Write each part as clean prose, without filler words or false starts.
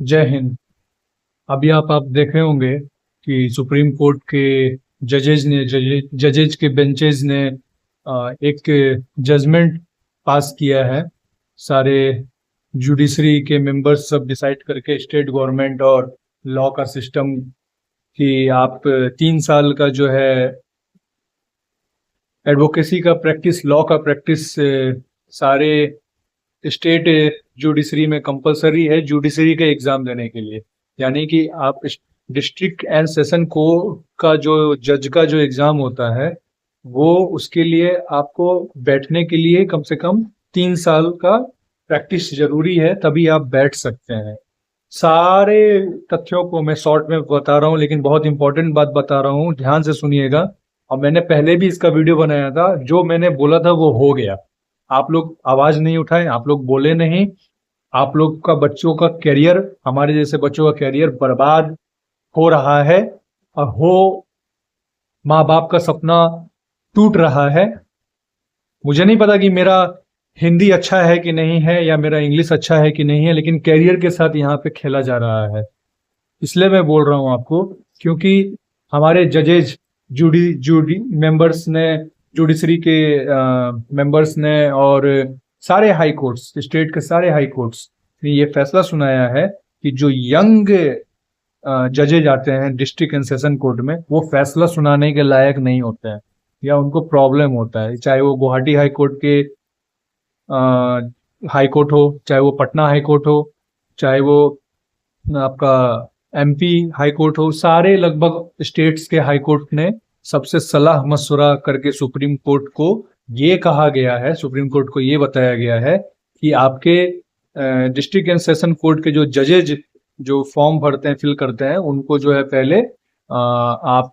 जय हिंद। अभी आप देख रहे होंगे कि सुप्रीम कोर्ट के जजेज के बेंचेस ने एक जजमेंट पास किया है। सारे जुडिशरी के मेंबर्स सब डिसाइड करके स्टेट गवर्नमेंट और लॉ का सिस्टम कि आप 3 साल का जो है एडवोकेसी का प्रैक्टिस, लॉ का प्रैक्टिस सारे स्टेट जुडिशरी में कंपलसरी है जुडिशरी के एग्जाम देने के लिए। यानी कि आप डिस्ट्रिक्ट एंड सेशन कोर्ट का जो जज का जो एग्जाम होता है वो उसके लिए आपको बैठने के लिए कम से कम 3 साल का प्रैक्टिस जरूरी है, तभी आप बैठ सकते हैं। सारे तथ्यों को मैं शॉर्ट में बता रहा हूँ, लेकिन बहुत इंपॉर्टेंट बात बता रहा हूँ, ध्यान से सुनिएगा। और मैंने पहले भी इसका वीडियो बनाया था, जो मैंने बोला था वो हो गया। आप लोग आवाज नहीं उठाए, आप लोग बोले नहीं। आप लोग का बच्चों का कैरियर, हमारे जैसे बच्चों का कैरियर बर्बाद हो रहा है और हो माँ बाप का सपना टूट रहा है। मुझे नहीं पता कि मेरा हिंदी अच्छा है कि नहीं है या मेरा इंग्लिश अच्छा है कि नहीं है, लेकिन कैरियर के साथ यहाँ पे खेला जा रहा है। इसलिए मैं बोल रहा हूँ आपको, क्योंकि हमारे जजेज जूडी जूडी मेंबर्स ने, जुडिशरी के मेंबर्स ने और सारे हाई कोर्ट्स, स्टेट के सारे हाई कोर्ट्स ने ये फैसला सुनाया है कि जो यंग जजेज आते हैं डिस्ट्रिक्ट एंड सेशन कोर्ट में, वो फैसला सुनाने के लायक नहीं होते हैं या उनको प्रॉब्लम होता है। चाहे वो गुवाहाटी हाई कोर्ट के हाई कोर्ट हो, चाहे वो पटना हाई कोर्ट हो, चाहे वो आपका एमपी हाई कोर्ट हो, सारे लगभग स्टेट्स के हाई कोर्ट ने सबसे सलाह मशवरा करके सुप्रीम कोर्ट को ये कहा गया है, सुप्रीम कोर्ट को ये बताया गया है कि आपके डिस्ट्रिक्ट एंड सेशन कोर्ट के जो जजेज जो फॉर्म भरते हैं, फिल करते हैं, उनको जो है पहले आप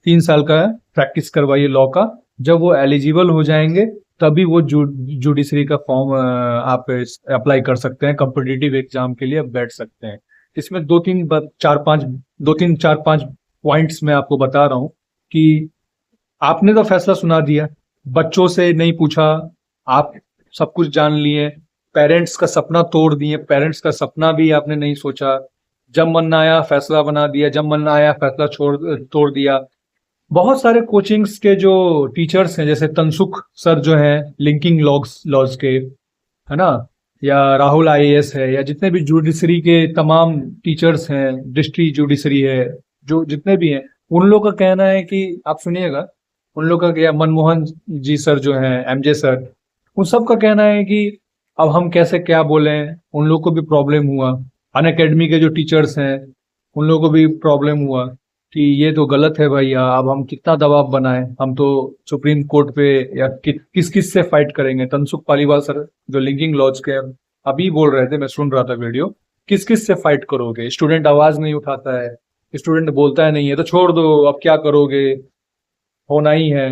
3 साल का प्रैक्टिस करवाइए लॉ का। जब वो एलिजिबल हो जाएंगे तभी वो जुडिशरी का फॉर्म आप अप्लाई कर सकते हैं, कॉम्पिटिटिव एग्जाम के लिए आप बैठ सकते हैं। इसमें दो तीन चार पांच पॉइंट्स मैं आपको बता रहा हूं कि आपने तो फैसला सुना दिया, बच्चों से नहीं पूछा, आप सब कुछ जान लिए, पेरेंट्स का सपना तोड़ दिए, पेरेंट्स का सपना भी आपने नहीं सोचा। जब मन ना आया फैसला बना दिया, जब मन ना आया फैसला तोड़ दिया। बहुत सारे कोचिंग्स के जो टीचर्स हैं, जैसे तनसुख सर जो हैं लिंकिंग लॉज के, है ना, या राहुल आईएएस है, या जितने भी जुडिशरी के तमाम टीचर्स हैं, डिस्ट्रिक्ट जुडिशरी है, जो जितने भी हैं, उन लोग का कहना है कि आप सुनिएगा, उन लोग का क्या, मनमोहन जी सर जो हैं, एमजे सर, उन सब का कहना है कि अब हम कैसे क्या बोलें, उन लोग को भी प्रॉब्लम हुआ। अन अकेडमी के जो टीचर्स हैं उन लोगों को भी प्रॉब्लम हुआ कि ये तो गलत है भैया, अब हम कितना दबाव बनाएं, हम तो सुप्रीम कोर्ट पे या किस किस से फाइट करेंगे। तनसुख पालीवाल सर जो लिंकिंग लॉज के अभी बोल रहे थे, मैं सुन रहा था वीडियो, किस किस से फाइट करोगे, स्टूडेंट आवाज नहीं उठाता है, स्टूडेंट बोलता है नहीं है तो छोड़ दो, अब क्या करोगे, होना ही है।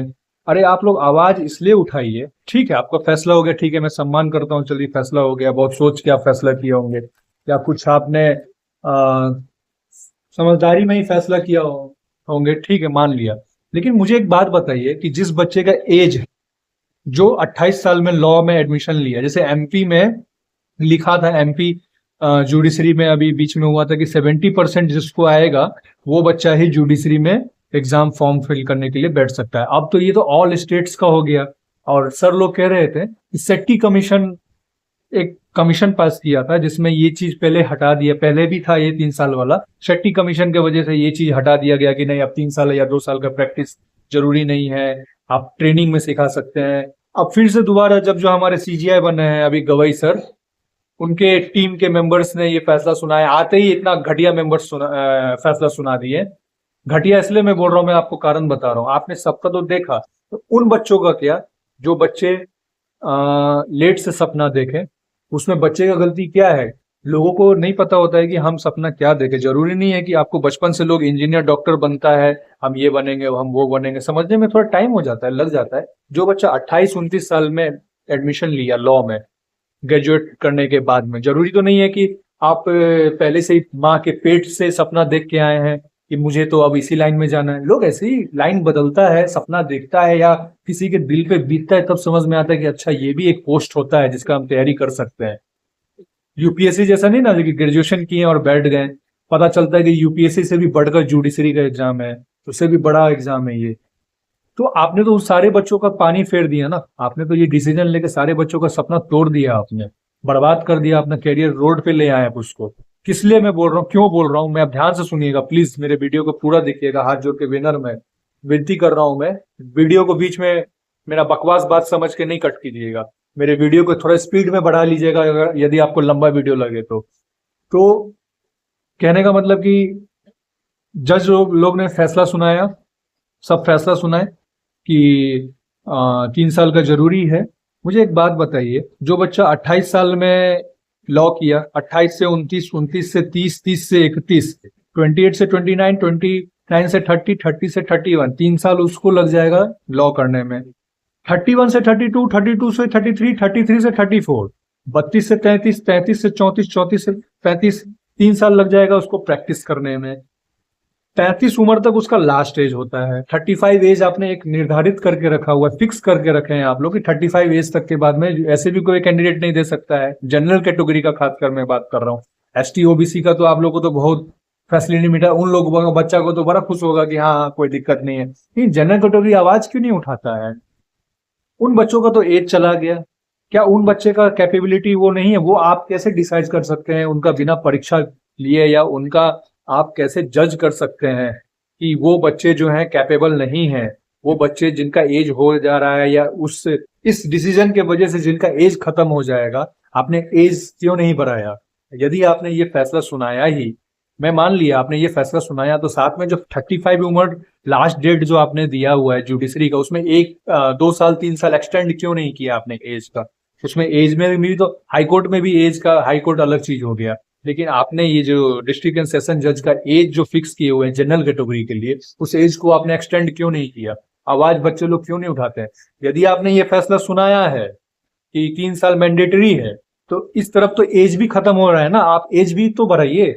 अरे आप लोग आवाज इसलिए उठाइए, ठीक है आपका फैसला हो गया, ठीक है मैं सम्मान करता हूँ, चलिए फैसला हो गया, बहुत सोच के आप फैसला किए होंगे, या कुछ आपने समझदारी में ही फैसला किया होंगे, ठीक है मान लिया। लेकिन मुझे एक बात बताइए कि जिस बच्चे का एज, जो 28 साल में लॉ में एडमिशन लिया, जैसे एमपी में लिखा था, एमपी जुडिशरी में अभी बीच में हुआ था कि 70% जिसको आएगा वो बच्चा ही जुडिशरी में एग्जाम फॉर्म फिल करने के लिए बैठ सकता है। अब तो ये तो ऑल स्टेट्स का हो गया। और सर लोग कह रहे थे कि सेट्टी कमीशन एक कमीशन पास किया था जिसमें ये चीज पहले हटा दिया, पहले भी था ये 3 साल वाला, शेट्टी कमीशन की वजह से ये चीज हटा दिया गया कि नहीं अब 3 साल या 2 साल का प्रैक्टिस जरूरी नहीं है, आप ट्रेनिंग में सिखा सकते हैं। अब फिर से दोबारा जब जो हमारे सीजीआई बने हैं अभी गवई सर, उनके टीम के मेंबर्स ने ये फैसला सुनाया, आते ही इतना घटिया फैसला सुना दिए। घटिया इसलिए मैं बोल रहा हूँ, मैं आपको कारण बता रहा हूँ, आपने सबका तो देखा, तो उन बच्चों का क्या जो बच्चे लेट से सपना देखें, उसमें बच्चे का गलती क्या है। लोगों को नहीं पता होता है कि हम सपना क्या देखें। जरूरी नहीं है कि आपको बचपन से लोग इंजीनियर डॉक्टर बनता है, हम ये बनेंगे हम वो बनेंगे, समझने में थोड़ा टाइम हो जाता है, लग जाता है। जो बच्चा 28-29 साल में एडमिशन लिया लॉ में ग्रेजुएट करने के बाद में, जरूरी तो नहीं है कि आप पहले से ही माँ के पेट से सपना देख के आए हैं कि मुझे तो अब इसी लाइन में जाना है। लोग ऐसे ही लाइन बदलता है, सपना देखता है या किसी के दिल पे बीतता है, तब समझ में आता है कि अच्छा ये भी एक पोस्ट होता है जिसका हम तैयारी कर सकते हैं। यूपीएससी जैसा नहीं ना कि ग्रेजुएशन किए और बैठ गए। पता चलता है कि यूपीएससी से भी बढ़कर जुडिशरी का एग्जाम है, उससे भी बड़ा एग्जाम है ये। तो आपने तो उस सारे बच्चों का पानी फेर दिया ना, आपने तो ये डिसीजन लेके सारे बच्चों का सपना तोड़ दिया, आपने बर्बाद कर दिया, अपना कैरियर रोड पे ले आए आप उसको। किस लिए मैं बोल रहा हूँ, क्यों बोल रहा हूँ मैं, आप ध्यान से सुनिएगा प्लीज, मेरे वीडियो को पूरा देखिएगा, हाथ जोड़ के विनर मैं विनती कर रहा हूँ मैं। वीडियो को बीच में मेरा बकवास बात समझ के नहीं कट कीजिएगा, मेरे वीडियो को थोड़ा स्पीड में बढ़ा लीजिएगा अगर यदि आपको लंबा वीडियो लगे तो कहने का मतलब कि जज लोग ने फैसला सुनाया, सब फैसला सुनाए कि 3 साल का जरूरी है। मुझे एक बात बताइए, जो बच्चा 28 साल में लॉ किया, 28 से 29, 29 से 30, 30 से 31, 28 से 29, 29 से 30, 30 से 31, 3 साल उसको लग जाएगा लॉ करने में। 31 से 32, 32 से 33, 33 से 34, 32 से 33, 33 से 34, 34 से 35, 3 साल लग जाएगा उसको प्रैक्टिस करने में। 35 उम्र तक उसका लास्ट एज होता है। 35 एज आपने एक निर्धारित करके रखा हुआ है, फिक्स करके रखे हैं आप लोग कि 35 एज तक के बाद में ऐसे भी कोई कैंडिडेट नहीं दे सकता है, जनरल कैटेगरी का खासकर मैं बात कर रहा हूँ। एसटी ओबीसी का तो आप लोग को तो बहुत फैसिलिटी मिला, उन लोगों का बच्चा को तो बड़ा खुश होगा कि हाँ कोई दिक्कत नहीं है। नहीं, जनरल कैटेगरी आवाज क्यों नहीं उठाता है? उन बच्चों का तो एज चला गया, क्या उन बच्चे का कैपेबिलिटी वो नहीं है? वो आप कैसे डिसाइड कर सकते हैं उनका बिना परीक्षा लिए, या उनका आप कैसे जज कर सकते हैं कि वो बच्चे जो हैं कैपेबल नहीं है? वो बच्चे जिनका एज हो जा रहा है या उस इस डिसीजन के वजह से जिनका एज खत्म हो जाएगा, आपने एज क्यों नहीं बढ़ाया? यदि आपने ये फैसला सुनाया ही, मैं मान लिया आपने ये फैसला सुनाया, तो साथ में जो 35 उम्र लास्ट डेट जो आपने दिया हुआ है जुडिशरी का, उसमें 2 साल 3 साल एक्सटेंड क्यों नहीं किया आपने एज का? उसमें एज में भी तो हाईकोर्ट में भी एज का, हाईकोर्ट अलग चीज हो गया, लेकिन आपने ये जो डिस्ट्रिक्ट एंड सेशन जज का एज जो फिक्स किए हुए हैं जनरल कैटेगरी के लिए, उस एज को आपने एक्सटेंड क्यों नहीं किया? आवाज बच्चे लोग क्यों नहीं उठाते हैं? यदि आपने ये फैसला सुनाया है कि 3 साल मैंडेटरी है, तो इस तरफ तो एज भी खत्म हो रहा है ना, आप एज भी तो बढ़ाइए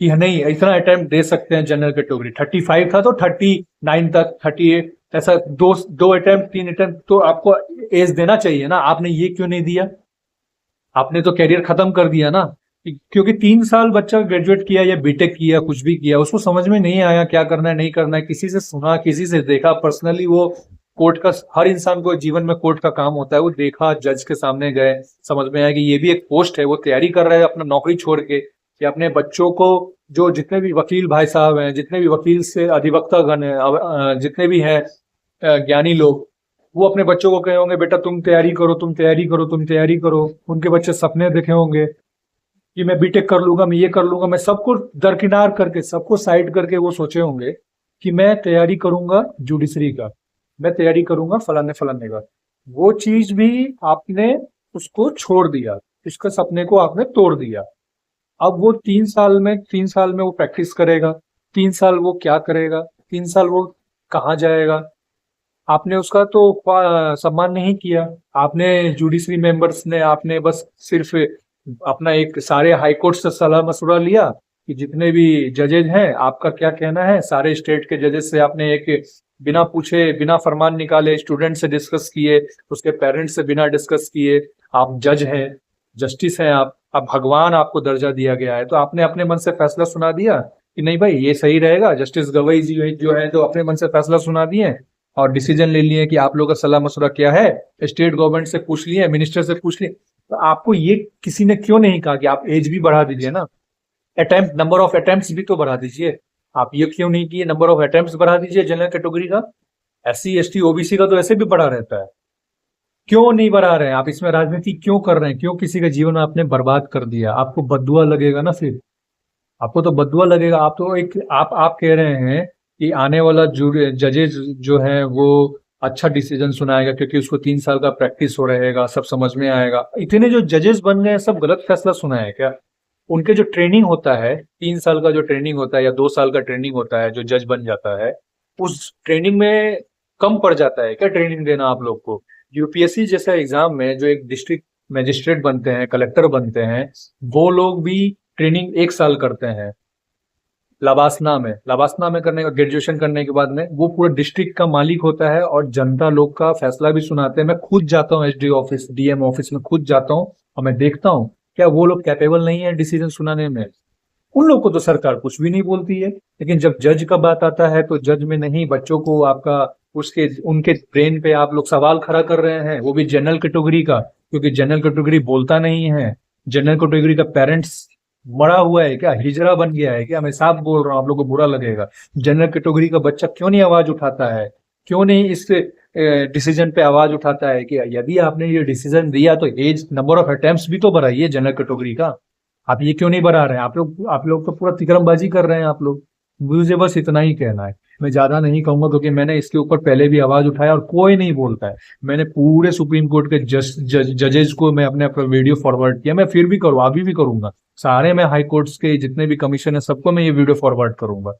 कि नहीं इतना अटेम्प्ट दे सकते हैं जनरल कैटेगरी। 35 था तो 39 तक, 38, ऐसा दो अटेम्प्ट 3 अटेम्प्ट तो आपको एज देना चाहिए ना, आपने ये क्यों नहीं दिया? आपने तो कैरियर खत्म कर दिया ना, क्योंकि 3 साल बच्चा ग्रेजुएट किया या बीटेक किया, कुछ भी किया, उसको समझ में नहीं आया क्या करना है नहीं करना है, किसी से सुना, किसी से देखा, पर्सनली वो कोर्ट का, हर इंसान को जीवन में कोर्ट का काम होता है, वो देखा, जज के सामने गए, समझ में आया कि ये भी एक पोस्ट है, वो तैयारी कर रहे हैं अपना नौकरी छोड़ के, कि अपने बच्चों को, जो जितने भी वकील भाई साहब हैं, जितने भी वकील से अधिवक्ता गण है, जितने भी हैं ज्ञानी लोग, वो अपने बच्चों को कहे होंगे बेटा तुम तैयारी करो, तुम तैयारी करो, तुम तैयारी करो। उनके बच्चे सपने देखे होंगे कि मैं बीटेक कर लूंगा, मैं ये कर लूंगा, मैं सबको दरकिनार करके, सबको साइड करके वो सोचे होंगे कि मैं तैयारी करूंगा जुडिशरी का, मैं तैयारी करूंगा फलाने फलाने का। वो चीज भी आपने उसको छोड़ दिया, इसके सपने को आपने तोड़ दिया। अब वो 3 साल में वो प्रैक्टिस करेगा, 3 साल वो क्या करेगा, 3 साल वो कहाँ जाएगा? आपने उसका तो सम्मान नहीं किया। आपने जुडिशरी मेंबर्स ने, आपने बस सिर्फ अपना एक सारे हाईकोर्ट से सलाह मशवरा लिया कि जितने भी जजेज हैं आपका क्या कहना है, सारे स्टेट के जजेस से आपने एक बिना पूछे, बिना फरमान निकाले, स्टूडेंट से डिस्कस किए, उसके पेरेंट्स से बिना डिस्कस किए, आप जज हैं, जस्टिस हैं आप, अब भगवान आपको दर्जा दिया गया है, तो आपने अपने मन से फैसला सुना दिया कि नहीं भाई ये सही रहेगा। जस्टिस गवई जी जो है तो अपने मन से फैसला सुना दिए और डिसीजन ले लिए कि आप लोगों का सलाह मशवरा क्या है, स्टेट गवर्नमेंट से पूछ लिए, मिनिस्टर से पूछ लिए। तो आपको ये किसी ने क्यों नहीं कहा कि आप एज भी बढ़ा दीजिए ना, अटेम्प्ट, नंबर ऑफ अटेम्प्ट्स भी तो बढ़ा दीजिए? आप ये क्यों नहीं किए, नंबर ऑफ अटेम्प्ट्स बढ़ा दीजिए जनरल कैटेगरी का। SC ST OBC का तो ऐसे भी बढ़ा रहता है, क्यों नहीं बढ़ा रहे हैं आप? इसमें राजनीति क्यों कर रहे हैं? क्यों किसी का जीवन आपने बर्बाद कर दिया? आपको बददुआ लगेगा ना, फिर आपको तो बददुआ लगेगा। आप तो एक आप कह रहे हैं कि आने वाला जजेज जो है वो अच्छा डिसीजन सुनाएगा क्योंकि उसको 3 साल का प्रैक्टिस हो रहेगा, सब समझ में आएगा। इतने जो जजेस बन गए सब गलत फैसला सुनाए क्या? उनके जो ट्रेनिंग होता है, 3 साल का जो ट्रेनिंग होता है या 2 साल का ट्रेनिंग होता है, जो जज बन जाता है, उस ट्रेनिंग में कम पड़ जाता है क्या ट्रेनिंग देना आप लोग को? यूपीएससी जैसा एग्जाम में जो एक डिस्ट्रिक्ट मजिस्ट्रेट बनते हैं, कलेक्टर बनते हैं, वो लोग भी ट्रेनिंग 1 साल करते हैं लबासना में करने का, ग्रेजुएशन करने के बाद में वो पूरे डिस्ट्रिक्ट का मालिक होता है और जनता लोग का फैसला भी सुनाते हैं। मैं खुद जाता हूँ SD ऑफिस, DM ऑफिस में खुद जाता हूँ और मैं देखता हूँ क्या वो लोग कैपेबल नहीं है डिसीजन सुनाने में? उन लोग को तो सरकार कुछ भी नहीं बोलती है, लेकिन जब जज का बात आता है तो जज में नहीं, बच्चों को आपका उसके उनके ब्रेन पे आप लोग सवाल खड़ा कर रहे हैं, वो भी जनरल कैटेगरी का, क्योंकि जनरल कैटेगरी बोलता नहीं है। जनरल कैटेगरी का पेरेंट्स मरा हुआ है क्या, हिजड़ा बन गया है क्या? मैं साफ बोल रहा हूँ, आप लोग को बुरा लगेगा। जनरल कैटेगरी का बच्चा क्यों नहीं आवाज उठाता है, क्यों नहीं इस डिसीजन पे आवाज उठाता है कि यदि आपने ये डिसीजन दिया तो एज नंबर ऑफ अटेम्प्ट्स भी तो बढ़ाइए जनरल कैटेगरी का। आप ये क्यों नहीं बढ़ा रहे हैं? आप लोग तो पूरा तिकड़मबाजी कर रहे हैं आप लोग। मुझे बस इतना ही कहना है, मैं ज्यादा नहीं कहूंगा, क्योंकि मैंने इसके ऊपर पहले भी आवाज उठाया और कोई नहीं बोलता है। मैंने पूरे सुप्रीम कोर्ट के जजेस को मैं अपने वीडियो फॉरवर्ड किया, मैं फिर भी करूँ, अभी भी करूंगा। सारे मैं हाई कोर्ट्स के जितने भी कमीशन है सबको मैं ये वीडियो फॉरवर्ड करूंगा।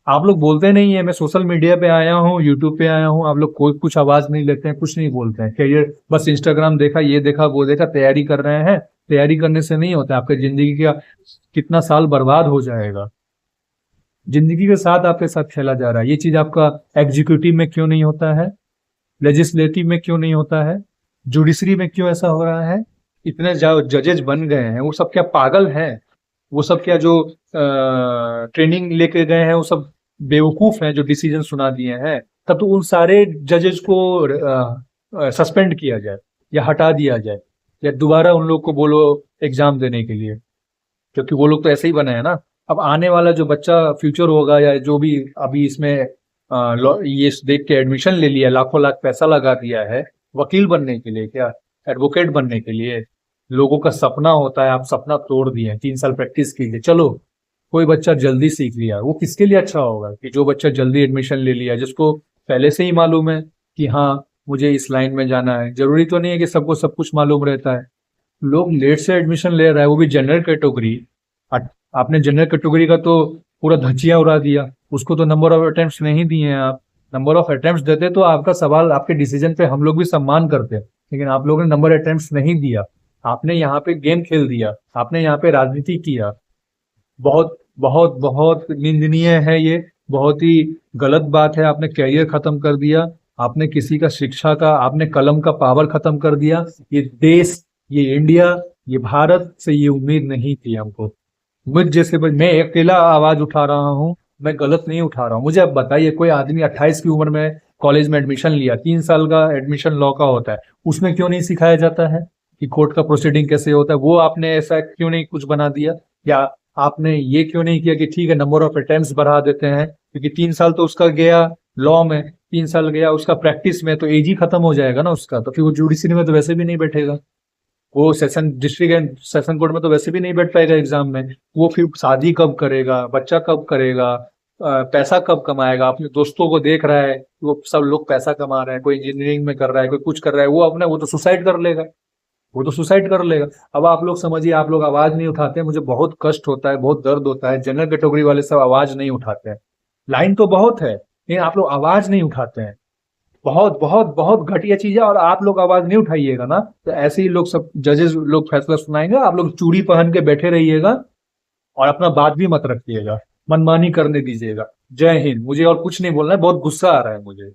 आप लोग बोलते नहीं है, मैं सोशल मीडिया पे आया हूँ, यूट्यूब पे आया हूँ, आप लोग कोई कुछ आवाज नहीं लेते हैं, कुछ नहीं बोलते हैं। कैरियर बस इंस्टाग्राम देखा, ये देखा, वो देखा, तैयारी कर रहे हैं। तैयारी करने से नहीं होता, आपकी जिंदगी का कितना साल बर्बाद हो जाएगा। जिंदगी के साथ आपके साथ खेला जा रहा है। ये चीज आपका एग्जीक्यूटिव में क्यों नहीं होता है, लेजिस्लेटिव में क्यों नहीं होता है, जुडिशरी में क्यों ऐसा हो रहा है? इतने जजेज बन गए हैं, वो सब क्या पागल हैं? वो सब क्या जो ट्रेनिंग लेके गए हैं वो सब बेवकूफ हैं जो डिसीजन सुना दिए हैं? तब तो उन सारे जजेस को सस्पेंड किया जाए या हटा दिया जाए, या दोबारा उन लोग को बोलो एग्जाम देने के लिए, क्योंकि वो लोग तो ऐसे ही बने हैं ना। अब आने वाला जो बच्चा फ्यूचर होगा, या जो भी अभी इसमें ये देख के एडमिशन ले लिया, लाखों लाख पैसा लगा दिया है वकील बनने के लिए, क्या एडवोकेट बनने के लिए, लोगों का सपना होता है, आप सपना तोड़ दिए। 3 साल प्रैक्टिस कीजिए, चलो कोई बच्चा जल्दी सीख लिया, वो किसके लिए अच्छा होगा? कि जो बच्चा जल्दी एडमिशन ले लिया, जिसको पहले से ही मालूम है कि हाँ मुझे इस लाइन में जाना है। जरूरी तो नहीं है कि सबको सब कुछ मालूम रहता है। लोग लेट से एडमिशन ले रहा है, वो भी जनरल कैटेगरी। आपने जनरल कैटेगरी का तो पूरा धचिया उड़ा दिया, उसको तो नंबर ऑफ अटेम्प्ट्स नहीं दिए हैं आप। नंबर ऑफ अटेम्प्ट्स देते तो आपका सवाल, आपके डिसीजन पे हम लोग भी सम्मान करते, लेकिन आप लोगों ने नंबर अटेम्प्ट्स नहीं दिया। आपने यहाँ पे गेम खेल दिया, आपने यहाँ पे राजनीति किया। बहुत बहुत बहुत निंदनीय है ये, बहुत ही गलत बात है। आपने कैरियर खत्म कर दिया, आपने किसी का शिक्षा का, आपने कलम का पावर खत्म कर दिया। ये देश, ये इंडिया, ये भारत से ये उम्मीद नहीं थी हमको। मुझ जैसे मैं अकेला आवाज उठा रहा हूँ, मैं गलत नहीं उठा रहा हूँ। मुझे अब बताइए, कोई आदमी 28 की उम्र में कॉलेज में एडमिशन लिया, 3 साल का एडमिशन लॉ का होता है, उसमें क्यों नहीं सिखाया जाता है कि कोर्ट का प्रोसीडिंग कैसे होता है? वो आपने ऐसा क्यों नहीं कुछ बना दिया? या आपने ये क्यों नहीं किया कि ठीक है नंबर ऑफ अटेम्प्ट्स बढ़ा देते हैं, क्योंकि 3 साल तो उसका गया लॉ में, 3 साल गया उसका प्रैक्टिस में, तो एज ही खत्म हो जाएगा ना उसका। तो फिर वो जुडिशरी में तो वैसे भी नहीं बैठेगा, वो session district and session court में तो वैसे भी नहीं बैठ पाएगा एग्जाम में। वो फिर शादी कब करेगा, बच्चा कब करेगा, पैसा कब कमाएगा? अपने दोस्तों को देख रहा है, वो सब लोग पैसा कमा रहे हैं, कोई इंजीनियरिंग में कर रहा है, कोई कुछ कर रहा है, वो तो सुसाइड कर लेगा, वो तो सुसाइड कर लेगा। अब आप लोग समझिए, आप लोग आवाज नहीं उठाते हैं, मुझे बहुत कष्ट होता है, बहुत दर्द होता है। जनरल कैटेगरी वाले सब आवाज नहीं उठाते हैं, लाइन तो बहुत है, लेकिन आप लोग आवाज नहीं उठाते हैं। बहुत बहुत बहुत घटिया चीज है, और आप लोग आवाज नहीं उठाइएगा ना तो ऐसे ही लोग सब जजेस लोग फैसला सुनाएंगे, आप लोग चूड़ी पहन के बैठे रहिएगा और अपना बात भी मत रखिएगा, मनमानी करने दीजिएगा। जय हिंद। मुझे और कुछ नहीं बोलना है, बहुत गुस्सा आ रहा है मुझे।